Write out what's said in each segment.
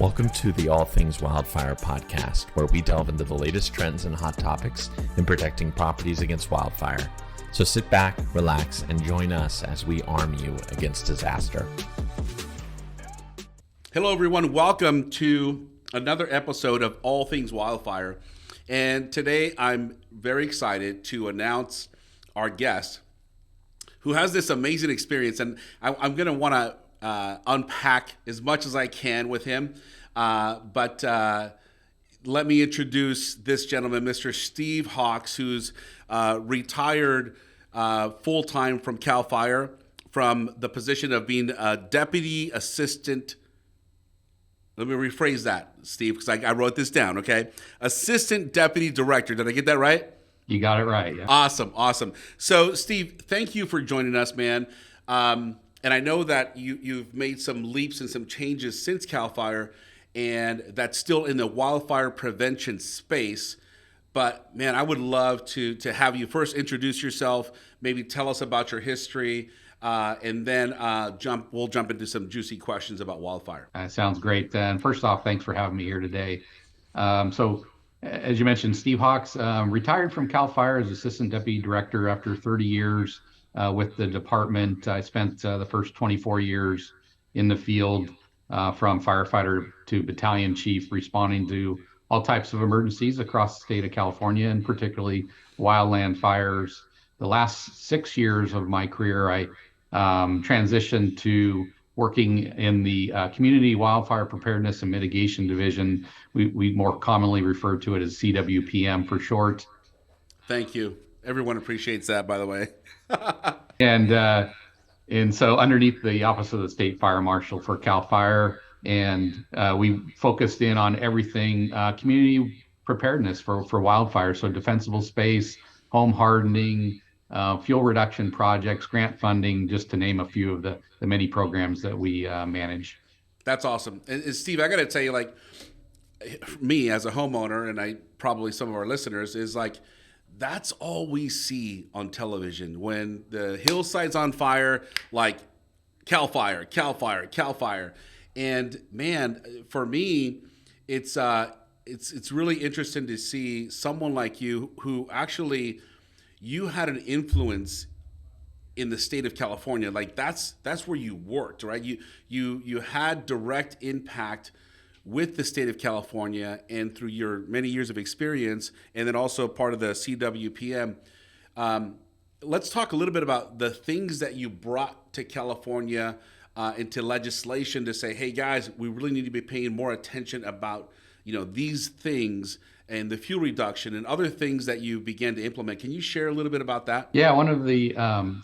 Welcome to the All Things Wildfire podcast, where we delve into the latest trends and hot topics in protecting properties against wildfire. So sit back, relax, and join us as we arm you against disaster. Hello, everyone. Welcome to another episode of All Things Wildfire. And today I'm very excited to announce our guest who has this amazing experience. And I'm going to want to unpack as much as I can with him. But let me introduce this gentleman, Mr. Steve Hawks, who's retired full-time from CAL FIRE from the position of being a deputy assistant. Let me rephrase that, Steve, because I wrote this down, okay? Assistant Deputy Director. Did I get that right? You got it right, yeah. Awesome. So, Steve, thank you for joining us, man. And I know that you've made some leaps and some changes since CAL FIRE, and that's still in the wildfire prevention space. But, man, I would love to have you first introduce yourself, maybe tell us about your history, and then we'll jump into some juicy questions about wildfire. Sounds great. And first off, thanks for having me here today. So, as you mentioned, Steve Hawks retired from CAL FIRE as Assistant Deputy Director after 30 years with the department. I spent the first 24 years in the field from firefighter to battalion chief, responding to all types of emergencies across the state of California, and particularly wildland fires. The last 6 years of my career, I transitioned to working in the Community Wildfire Preparedness and Mitigation Division. We more commonly refer to it as CWPM for short. Thank you. Everyone appreciates that, by the way. And so underneath the Office of the State Fire Marshal for CAL FIRE, and we focused in on everything community preparedness for wildfire. So defensible space, home hardening, fuel reduction projects, grant funding, just to name a few of the many programs that we manage. That's awesome. And Steve, I got to tell you, like, me as a homeowner, and I probably some of our listeners, is like, that's all we see on television. When the hillside's on fire, like CAL FIRE, CAL FIRE, CAL FIRE. And man, for me, it's really interesting to see someone like you who actually, you had an influence in the state of California. Like that's where you worked, right? You had direct impact with the state of California, and through your many years of experience, and then also part of the CWPM. Let's talk a little bit about the things that you brought to California into legislation to say, hey guys, we really need to be paying more attention about these things and the fuel reduction and other things that you began to implement. Can you share a little bit about that? Yeah, one of the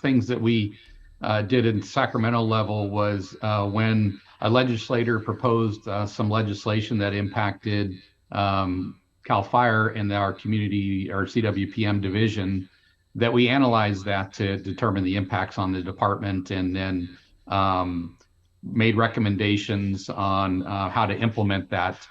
things that we did in Sacramento level was when a legislator proposed some legislation that impacted CAL FIRE and our community, our CWPM division, that we analyzed that to determine the impacts on the department, and then made recommendations on how to implement that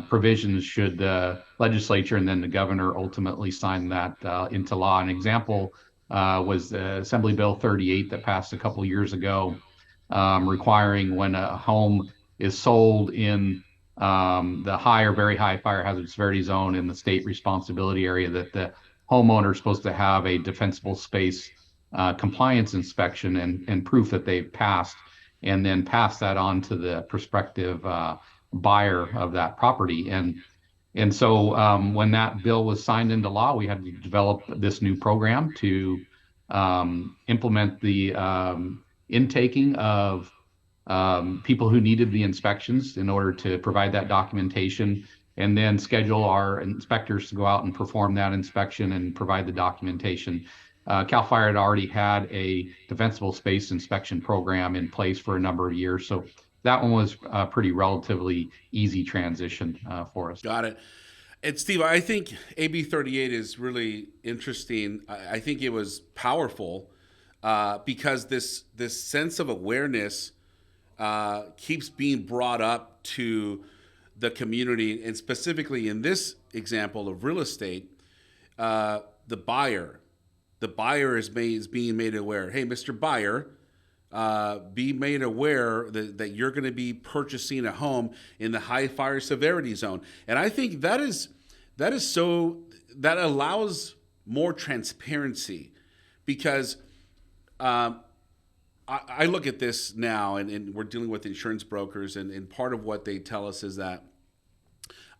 provisions should the legislature and then the governor ultimately sign that into law. An example was Assembly Bill 38 that passed a couple years ago, requiring when a home is sold in the high or very high fire hazard severity zone in the state responsibility area, that the homeowner is supposed to have a defensible space compliance inspection and proof that they've passed, and then pass that on to the prospective buyer of that property. And so when that bill was signed into law, we had to develop this new program to implement the intaking of people who needed the inspections in order to provide that documentation, and then schedule our inspectors to go out and perform that inspection and provide the documentation. CAL FIRE had already had a defensible space inspection program in place for a number of years, so that one was a pretty relatively easy transition for us. Got it. And Steve, I think AB 38 is really interesting. I think it was powerful because this sense of awareness keeps being brought up to the community, and specifically in this example of real estate, the buyer is being made aware. Hey, Mr. Buyer, be made aware that you're going to be purchasing a home in the high fire severity zone. And I think that allows more transparency, because I look at this now, and we're dealing with insurance brokers, and part of what they tell us is that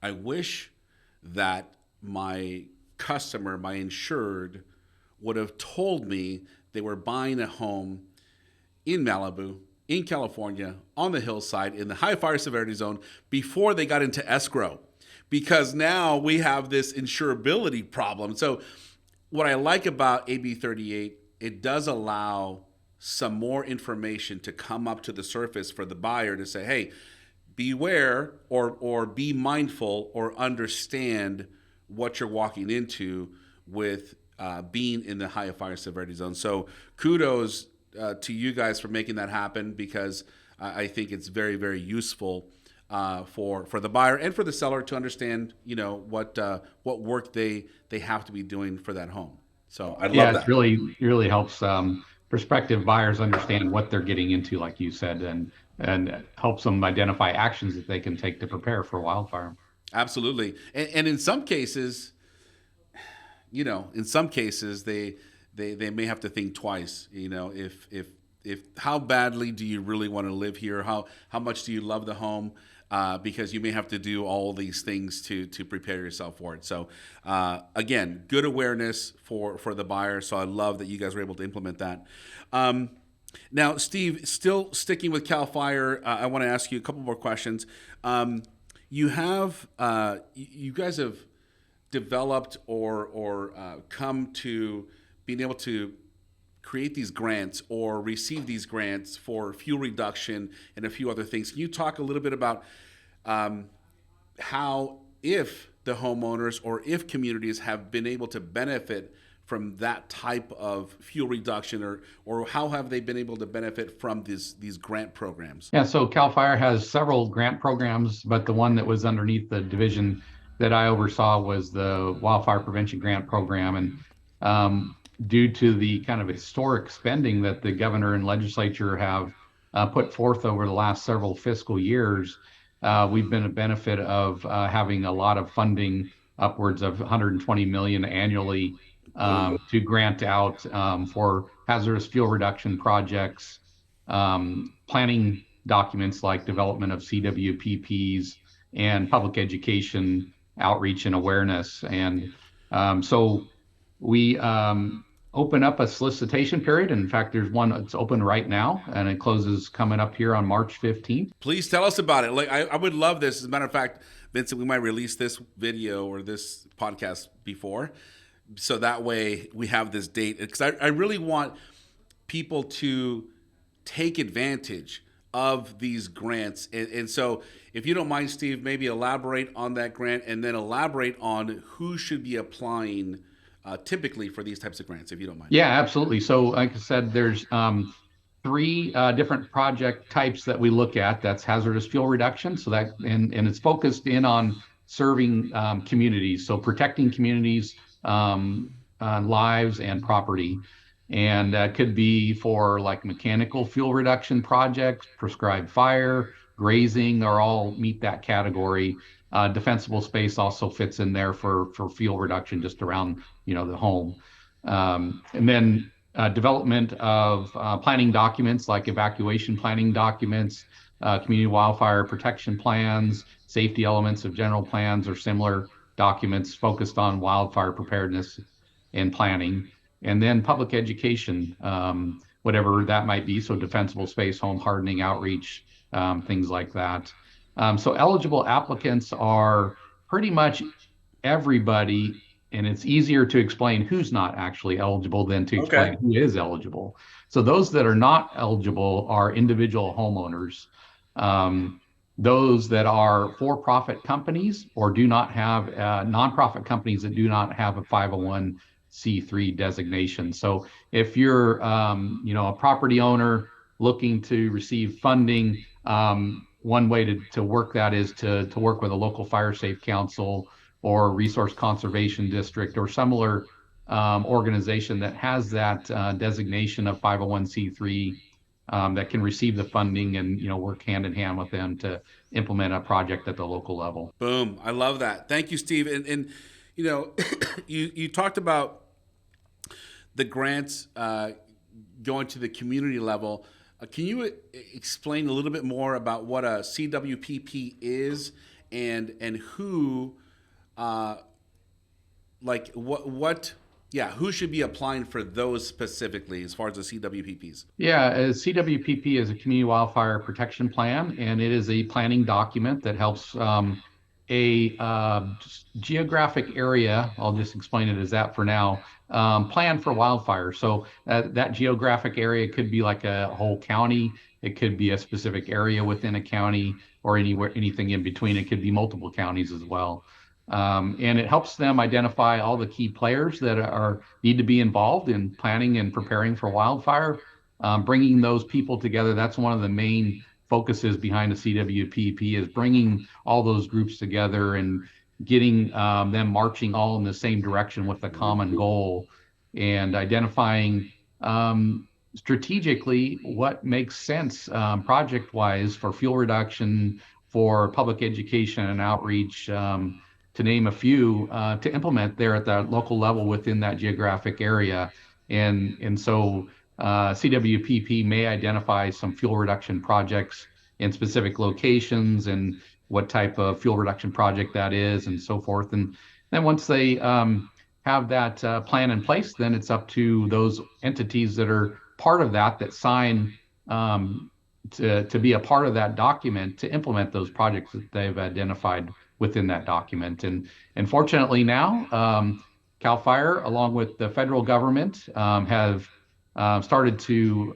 I wish that my customer, my insured, would have told me they were buying a home in Malibu, in California, on the hillside, in the high fire severity zone, before they got into escrow, because now we have this insurability problem. So what I like about AB 38, it does allow some more information to come up to the surface for the buyer to say, hey, beware, or be mindful, or understand what you're walking into with being in the high fire severity zone. So kudos to you guys for making that happen, because I think it's very, very useful for the buyer and for the seller to understand, what work they have to be doing for that home. So I love that. It really helps prospective buyers understand what they're getting into, like you said, and helps them identify actions that they can take to prepare for wildfire. Absolutely. And in some cases, they may have to think twice, if how badly do you really want to live here? How much do you love the home? Because you may have to do all these things to prepare yourself for it. So again, good awareness for the buyer. So I love that you guys were able to implement that. Now, Steve, still sticking with CAL FIRE, I want to ask you a couple more questions. You guys have developed or come to being able to create these grants or receive these grants for fuel reduction and a few other things. Can you talk a little bit about how, if the homeowners or if communities have been able to benefit from that type of fuel reduction, or how have they been able to benefit from these grant programs? Yeah, so CAL FIRE has several grant programs, but the one that was underneath the division that I oversaw was the Wildfire Prevention Grant Program. And due to the kind of historic spending that the governor and legislature have put forth over the last several fiscal years, we've been a benefit of having a lot of funding, upwards of $120 million annually, to grant out for hazardous fuel reduction projects, planning documents like development of CWPPs, and public education, outreach, and awareness. And so we open up a solicitation period. In fact, there's one that's open right now, and it closes coming up here on March 15th. Please tell us about it. Like, I would love this. As a matter of fact, Vincent, we might release this video or this podcast before, so that way we have this date. Because I really want people to take advantage of these grants. And so if you don't mind, Steve, maybe elaborate on that grant, and then elaborate on who should be applying typically for these types of grants, if you don't mind. Yeah, absolutely. So like I said, there's three different project types that we look at. That's hazardous fuel reduction. So that, and it's focused in on serving communities. So protecting communities, lives and property. And that could be for like mechanical fuel reduction projects, prescribed fire, grazing, are all meet that category. Defensible space also fits in there for fuel reduction just around, the home. And then development of planning documents like evacuation planning documents, community wildfire protection plans, safety elements of general plans or similar documents focused on wildfire preparedness and planning. And then public education, whatever that might be. So defensible space, home hardening, outreach, things like that. So eligible applicants are pretty much everybody, and it's easier to explain who's not actually eligible than to explain who is eligible. So those that are not eligible are individual homeowners, those that are for-profit companies or do not have nonprofit companies that do not have a 501c3 designation. So if you're a property owner looking to receive funding, one way to work that is to work with a local fire safe council or resource conservation district or similar organization that has that designation of 501c3 that can receive the funding and work hand in hand with them to implement a project at the local level. Boom! I love that. Thank you, Steve. And you talked about the grants going to the community level. Can you explain a little bit more about what a CWPP is and who, who should be applying for those specifically as far as the CWPPs? Yeah, a CWPP is a Community Wildfire Protection Plan, and it is a planning document that helps a geographic area, I'll just explain it as that for now, plan for wildfire. So that geographic area could be like a whole county. It could be a specific area within a county or anything in between. It could be multiple counties as well. And it helps them identify all the key players that need to be involved in planning and preparing for wildfire, bringing those people together. That's one of the main focuses behind the CWPP, is bringing all those groups together and getting them marching all in the same direction with a common goal, and identifying strategically what makes sense project-wise for fuel reduction, for public education and outreach, to name a few, to implement there at the local level within that geographic area. And so CWPP may identify some fuel reduction projects in specific locations and what type of fuel reduction project that is and so forth. And then once they have that plan in place, then it's up to those entities that are part of that sign to be a part of that document to implement those projects that they've identified within that document. And fortunately now, CAL FIRE, along with the federal government, have started to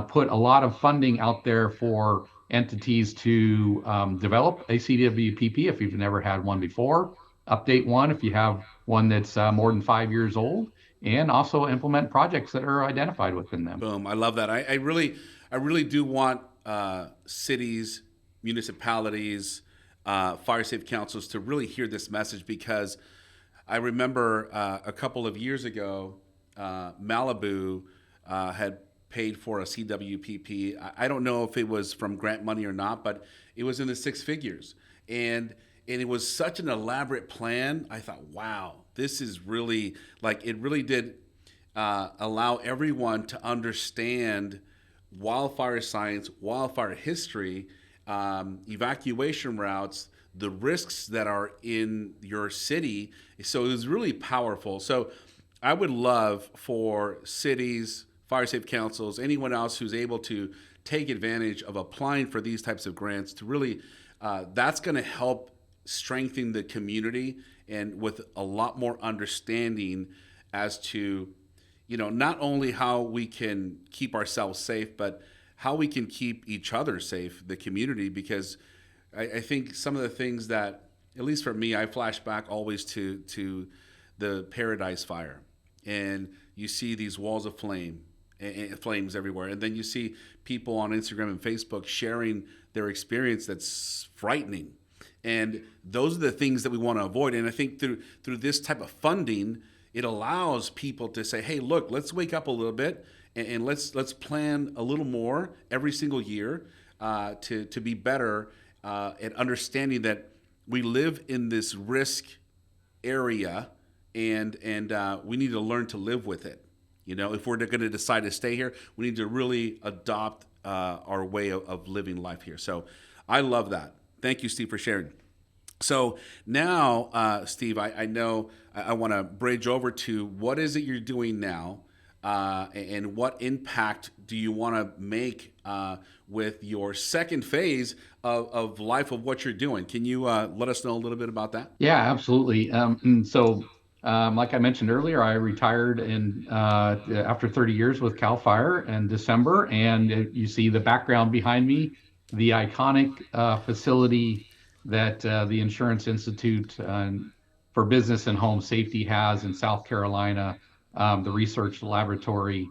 put a lot of funding out there for entities to develop a CWPP if you've never had one before, update one if you have one that's more than 5 years old, and also implement projects that are identified within them. Boom! I love that. I really do want cities, municipalities, fire safe councils to really hear this message, because I remember a couple of years ago, Malibu had paid for a CWPP. I don't know if it was from grant money or not, but it was in the six figures. And it was such an elaborate plan. I thought, wow, this is really, it really did allow everyone to understand wildfire science, wildfire history, evacuation routes, the risks that are in your city. So it was really powerful. So I would love for cities, fire safe councils, anyone else who's able to take advantage of applying for these types of grants to really, that's going to help strengthen the community, and with a lot more understanding as to, not only how we can keep ourselves safe, but how we can keep each other safe, the community, because I think some of the things that, at least for me, I flash back always to the Paradise Fire, and you see these walls of flames everywhere, and then you see people on Instagram and Facebook sharing their experience that's frightening, and those are the things that we want to avoid. And I think through this type of funding, it allows people to say, hey, look, let's wake up a little bit, and let's plan a little more every single year to be better at understanding that we live in this risk area, and we need to learn to live with it. If we're going to decide to stay here, we need to really adopt our way of living life here. So I love that. Thank you, Steve, for sharing. So now, Steve, I know I want to bridge over to what is it you're doing now, and what impact do you want to make with your second phase of life of what you're doing? Can you let us know a little bit about that? Yeah, absolutely. And so, like I mentioned earlier, I retired after 30 years with CAL FIRE in December, and you see the background behind me, the iconic facility that the Insurance Institute for Business and Home Safety has in South Carolina, the research laboratory.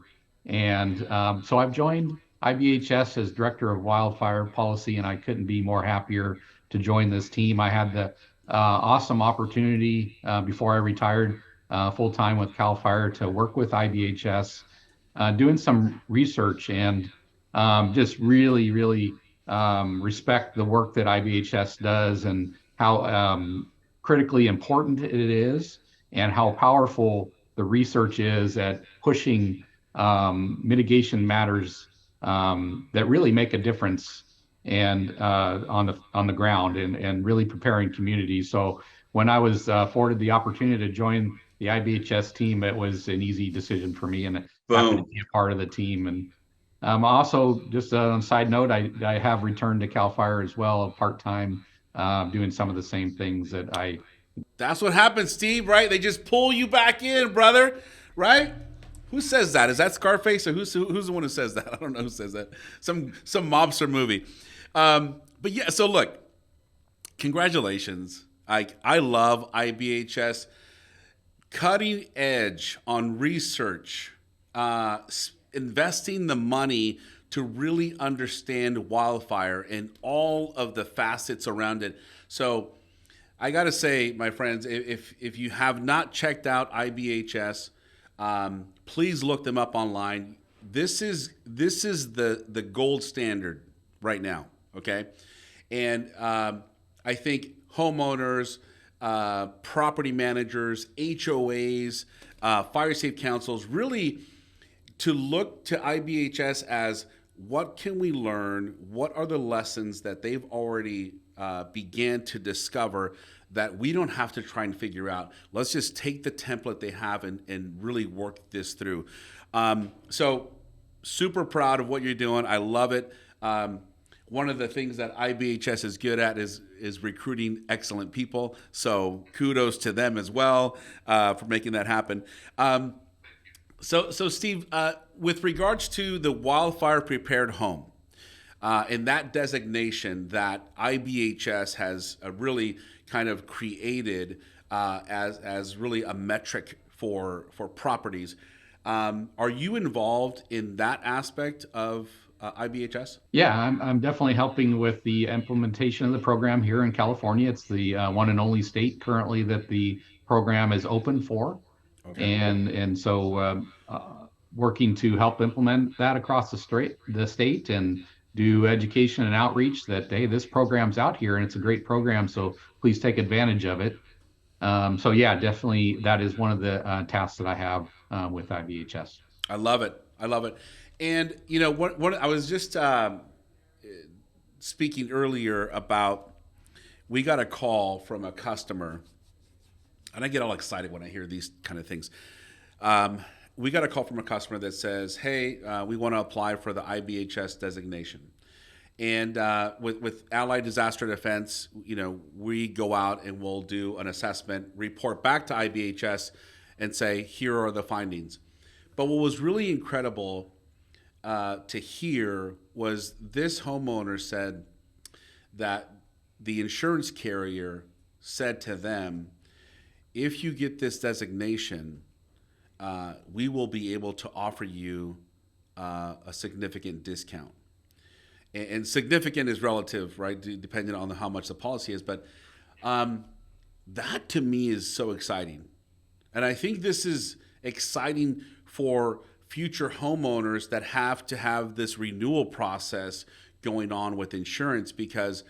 And so I've joined IBHS as Director of Wildfire Policy, and I couldn't be more happier to join this team. I had the awesome opportunity before I retired full-time with CAL FIRE to work with IBHS, doing some research and just really, really respect the work that IBHS does and how critically important it is and how powerful the research is at pushing mitigation matters that really make a difference and on the ground and really preparing communities. So when I was afforded the opportunity to join the IBHS team, it was an easy decision for me, and happy to Boom. be a part of the team. And also, just on a side note, I have returned to CAL FIRE as well, part-time, doing some of the same things that I. That's what happens, Steve, right? They just pull you back in, brother, right? Who says that? Is that Scarface, or who's the one who says that? I don't know who says that. Some mobster movie. But yeah, so look, congratulations. I love IBHS. Cutting edge on research, investing the money to really understand wildfire and all of the facets around it. So I got to say, my friends, if you have not checked out IBHS, please look them up online. This is the gold standard right now, okay? And I think homeowners, property managers, HOAs, fire safe councils, really to look to IBHS as what can we learn? What are the lessons that they've already began to discover that we don't have to try and figure out? Let's just take the template they have and really work this through. So super proud of what you're doing. I love it. One of the things that IBHS is good at is recruiting excellent people. So kudos to them as well for making that happen. So Steve, with regards to the wildfire prepared home, and that designation that IBHS has really kind of created as really a metric for properties, are you involved in that aspect of IBHS? Yeah, I'm definitely helping with the implementation of the program here in California. It's the one and only state currently that the program is open for. Okay. And so working to help implement that across the state and do education and outreach that, hey, this program's out here and it's a great program, so please take advantage of it. So yeah, definitely that is one of the tasks that I have with IBHS. I love it. And you know, what I was just speaking earlier about, we got a call from a customer, and I get all excited when I hear these kind of things. We got a call from a customer that says, hey, we want to apply for the IBHS designation. And with Allied Disaster Defense, you know, we go out and we'll do an assessment, report back to IBHS and say, here are the findings. But what was really incredible to hear was this homeowner said that the insurance carrier said to them, if you get this designation, we will be able to offer you a significant discount. And significant is relative, right? Depending on how much the policy is. But that to me is so exciting. And I think this is exciting for future homeowners that have to have this renewal process going on with insurance, because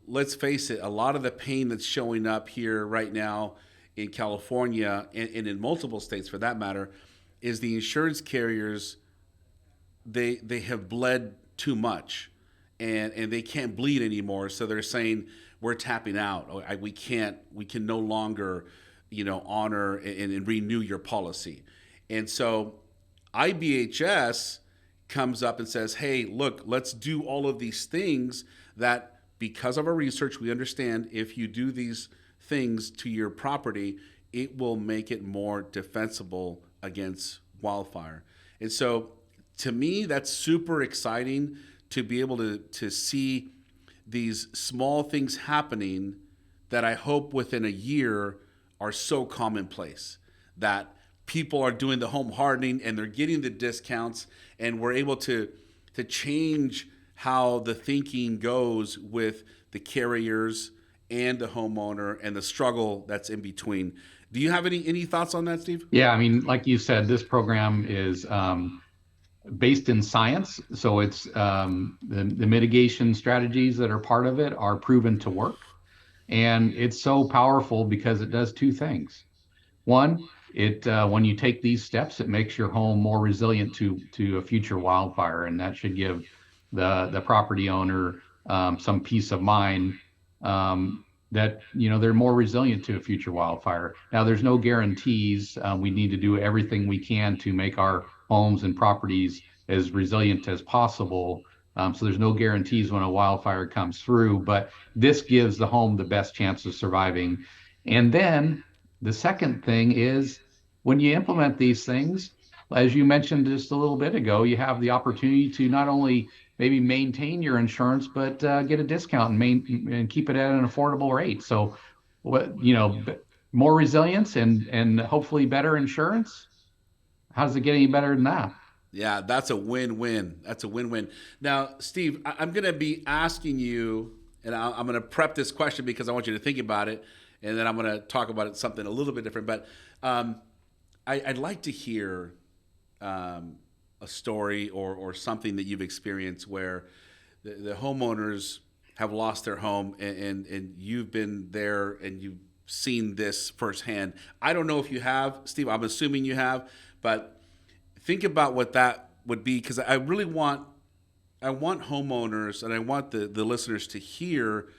let's face it, a lot of the pain that's showing up here right now in California and in multiple states for that matter is the insurance carriers, they have bled too much and they can't bleed anymore. So they're saying we're tapping out. We can no longer, honor and renew your policy. And so IBHS comes up and says, hey, look, let's do all of these things that because of our research, we understand if you do these things to your property, it will make it more defensible against wildfire. And so to me, that's super exciting to be able to see these small things happening that I hope within a year are so commonplace that people are doing the home hardening and they're getting the discounts, and we're able to change how the thinking goes with the carriers and the homeowner and the struggle that's in between. Do you have any thoughts on that, Steve? Yeah, I mean, like you said, this program is based in science. So it's the mitigation strategies that are part of it are proven to work. And it's so powerful because it does two things. One, it when you take these steps, it makes your home more resilient to a future wildfire, and that should give the property owner some peace of mind that they're more resilient to a future wildfire. Now, there's no guarantees. We need to do everything we can to make our homes and properties as resilient as possible. So there's no guarantees when a wildfire comes through, but this gives the home the best chance of surviving. And then the second thing is when you implement these things, as you mentioned just a little bit ago, you have the opportunity to not only maybe maintain your insurance, but get a discount and keep it at an affordable rate. So, more resilience and hopefully better insurance. How does it get any better than that? Yeah, that's a win-win. That's a win-win. Now, Steve, I'm going to be asking you, and I'm going to prep this question because I want you to think about it, and then I'm going to talk about it something a little bit different. But I'd like to hear a story or something that you've experienced where the homeowners have lost their home and you've been there and you've seen this firsthand. I don't know if you have, Steve. I'm assuming you have, but think about what that would be, because I want homeowners and I want the listeners to hear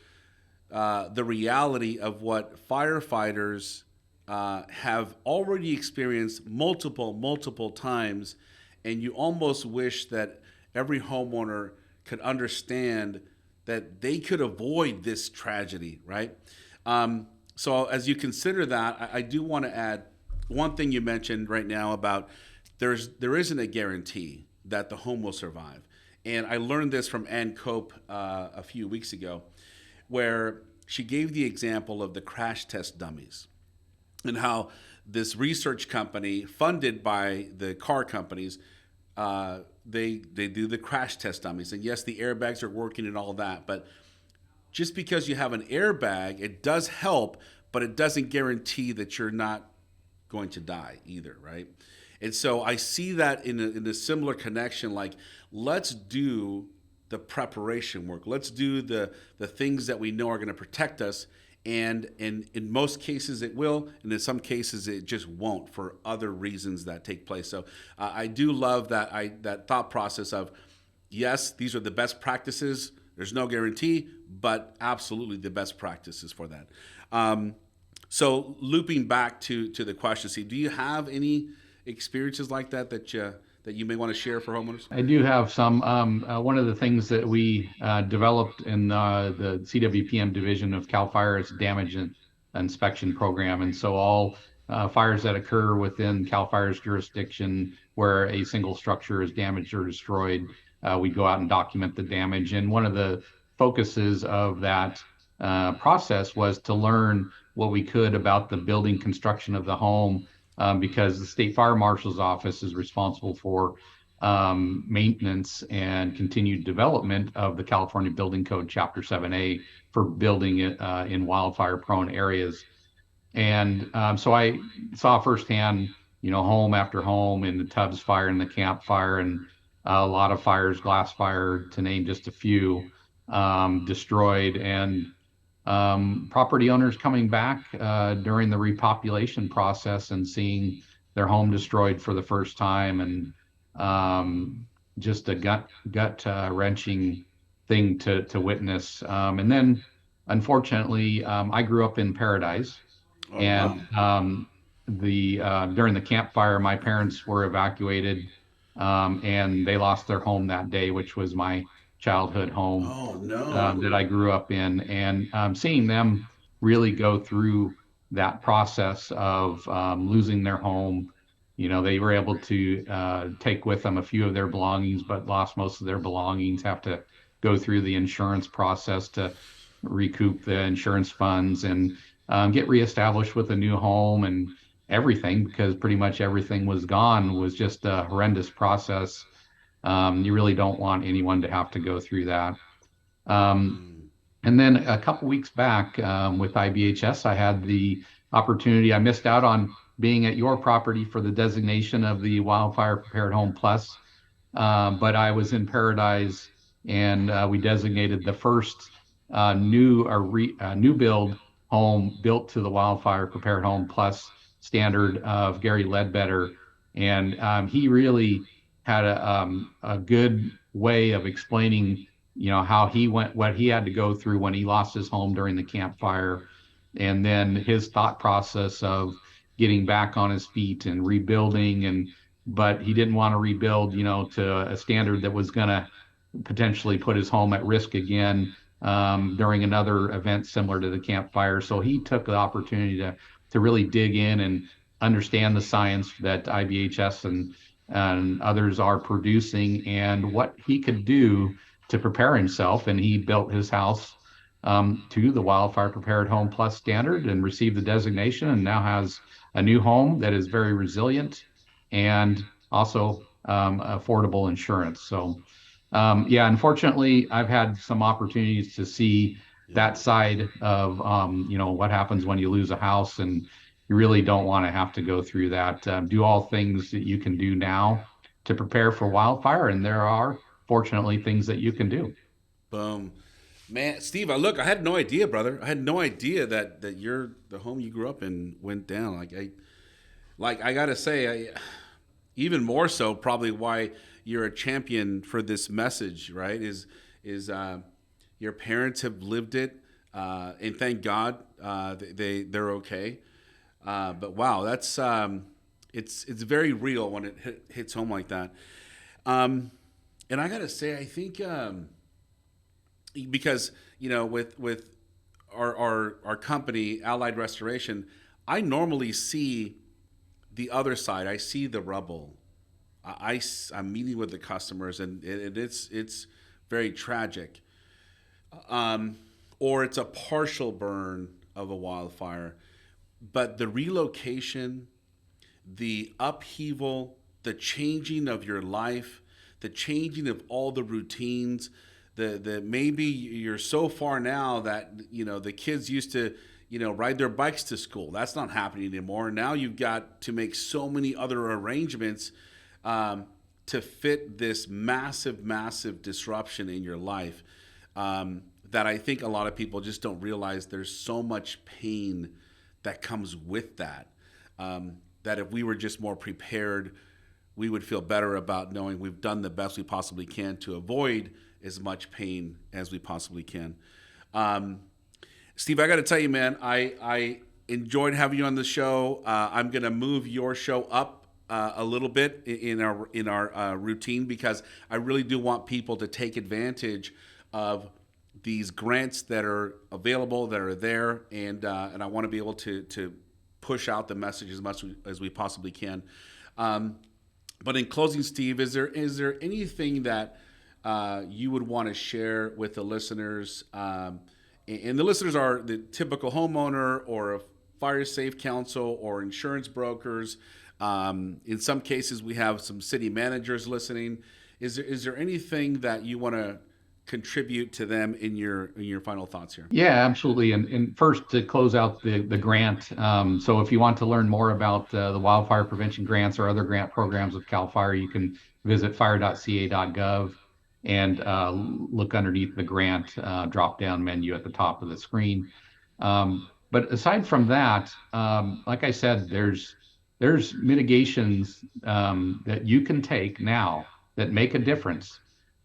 the reality of what firefighters have already experienced multiple times, and you almost wish that every homeowner could understand that they could avoid this tragedy, right? So as you consider that, I do want to add one thing you mentioned right now about there isn't a guarantee that the home will survive. And I learned this from Ann Cope a few weeks ago, where she gave the example of the crash test dummies and how this research company funded by the car companies, they do the crash test dummies. And yes, the airbags are working and all that, but just because you have an airbag, it does help, but it doesn't guarantee that you're not going to die either, right? And so I see that in a similar connection, like let's do the preparation work. Let's do the things that we know are going to protect us. And in most cases it will, and in some cases it just won't for other reasons that take place. So I do love that thought process of, yes, these are the best practices. There's no guarantee, but absolutely the best practices for that. So looping back to the question, Steve, do you have any experiences like that you may want to share for homeowners? I do have some. One of the things that we developed in the CWPM division of CAL FIRE is damage and inspection program. And so all fires that occur within CAL FIRE's jurisdiction where a single structure is damaged or destroyed, we go out and document the damage. And one of the focuses of that process was to learn what we could about the building construction of the home, because the State Fire Marshal's office is responsible for maintenance and continued development of the California Building Code Chapter 7A for building it in wildfire-prone areas. And so I saw firsthand, home after home in the Tubbs fire and the Camp fire and a lot of fires, glass fire, to name just a few, destroyed, and property owners coming back during the repopulation process and seeing their home destroyed for the first time, and just a gut wrenching thing to witness. And then, unfortunately, I grew up in Paradise, and during the Camp fire, my parents were evacuated, and they lost their home that day, which was my childhood home. Oh, no. That I grew up in, and seeing them really go through that process of losing their home. They were able to take with them a few of their belongings, but lost most of their belongings, have to go through the insurance process to recoup the insurance funds and get reestablished with a new home and everything, because pretty much everything was gone. It was just a horrendous process. You really don't want anyone to have to go through that. And then a couple weeks back with IBHS, I had the opportunity. I missed out on being at your property for the designation of the Wildfire Prepared Home Plus but I was in Paradise, and we designated the first new build home built to the Wildfire Prepared Home Plus standard of Gary Ledbetter, and he really had a good way of explaining, how he went, what he had to go through when he lost his home during the Camp Fire, and then his thought process of getting back on his feet and rebuilding, but he didn't want to rebuild, to a standard that was going to potentially put his home at risk again during another event similar to the Camp Fire. So he took the opportunity to really dig in and understand the science that IBHS and others are producing and what he could do to prepare himself. And he built his house to the Wildfire Prepared Home Plus standard and received the designation, and now has a new home that is very resilient and also affordable insurance. So yeah, unfortunately, I've had some opportunities to see that side of, what happens when you lose a house, and you really don't want to have to go through that. Do all things that you can do now to prepare for wildfire, and there are, fortunately, things that you can do. Boom. Man, Steve, I had no idea, brother. I had no idea that the home you grew up in went down. I gotta say, even more so, probably why you're a champion for this message, right? Is your parents have lived it, and thank God they're okay. But wow, that's it's very real when it hits home like that. And I gotta say, I think because with our company, Allied Restoration, I normally see the other side. I see the rubble. I'm meeting with the customers, and it's very tragic. Or it's a partial burn of a wildfire. But the relocation, the upheaval, the changing of your life, the changing of all the routines, the maybe you're so far now that the kids used to ride their bikes to school. That's not happening anymore. Now you've got to make so many other arrangements to fit this massive disruption in your life that I think a lot of people just don't realize there's so much pain that comes with that. That if we were just more prepared, we would feel better about knowing we've done the best we possibly can to avoid as much pain as we possibly can. Steve, I got to tell you, man, I enjoyed having you on the show. I'm going to move your show up a little bit in our routine, because I really do want people to take advantage of these grants that are available, that are there, and I want to be able to push out the message as much as we possibly can. But in closing, Steve, is there anything that you would want to share with the listeners? And the listeners are the typical homeowner or a fire safe council or insurance brokers. In some cases, we have some city managers listening. Is there anything that you want to contribute to them in your final thoughts here? Yeah, absolutely. And first, to close out the grant, so if you want to learn more about the wildfire prevention grants or other grant programs with CAL FIRE, you can visit fire.ca.gov and look underneath the grant drop-down menu at the top of the screen. But aside from that, like I said, there's mitigations that you can take now that make a difference,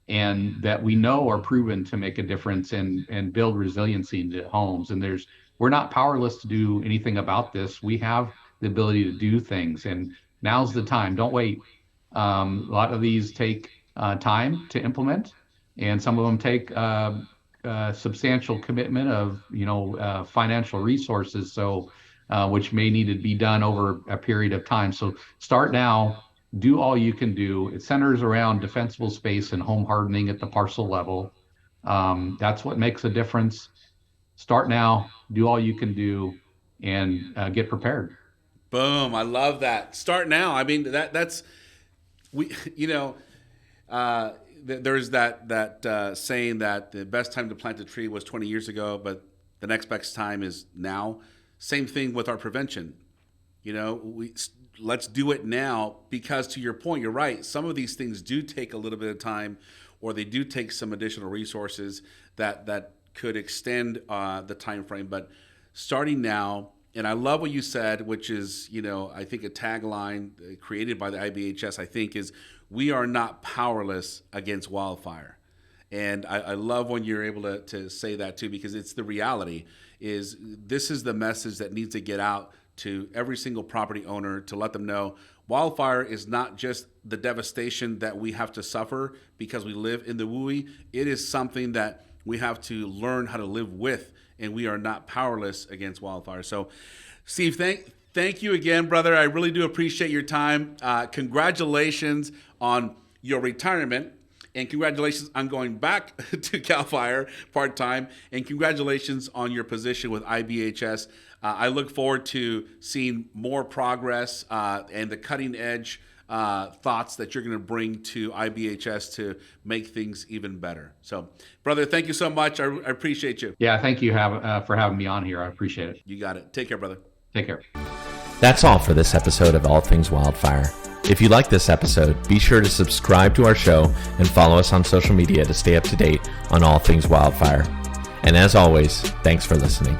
and that we know are proven to make a difference and build resiliency into homes. And we're not powerless to do anything about this. We have the ability to do things, and now's the time. Don't wait. A lot of these take time to implement, and some of them take substantial commitment of financial resources, so which may need to be done over a period of time. So start now. Do all you can do. It centers around defensible space and home hardening at the parcel level. That's what makes a difference. Start now, do all you can do, and get prepared. Boom! I love that. Start now. I mean, that's we. There's that saying that the best time to plant a tree was 20 years ago, but the next best time is now. Same thing with our prevention. let's do it now, because to your point, you're right. Some of these things do take a little bit of time, or they do take some additional resources that could extend the time frame. But starting now, and I love what you said, which is, I think a tagline created by the IBHS, I think, is we are not powerless against wildfire. And I love when you're able to say that too, because it's the reality. This is the message that needs to get out to every single property owner, to let them know wildfire is not just the devastation that we have to suffer because we live in the WUI. It is something that we have to learn how to live with, and we are not powerless against wildfire. So, Steve, thank you again, brother. I really do appreciate your time. Congratulations on your retirement. And congratulations on going back to CAL FIRE part-time. And congratulations on your position with IBHS. I look forward to seeing more progress and the cutting-edge thoughts that you're going to bring to IBHS to make things even better. So, brother, thank you so much. I appreciate you. Yeah, thank you for having me on here. I appreciate it. You got it. Take care, brother. Take care. That's all for this episode of All Things Wildfire. If you like this episode, be sure to subscribe to our show and follow us on social media to stay up to date on all things wildfire. And as always, thanks for listening.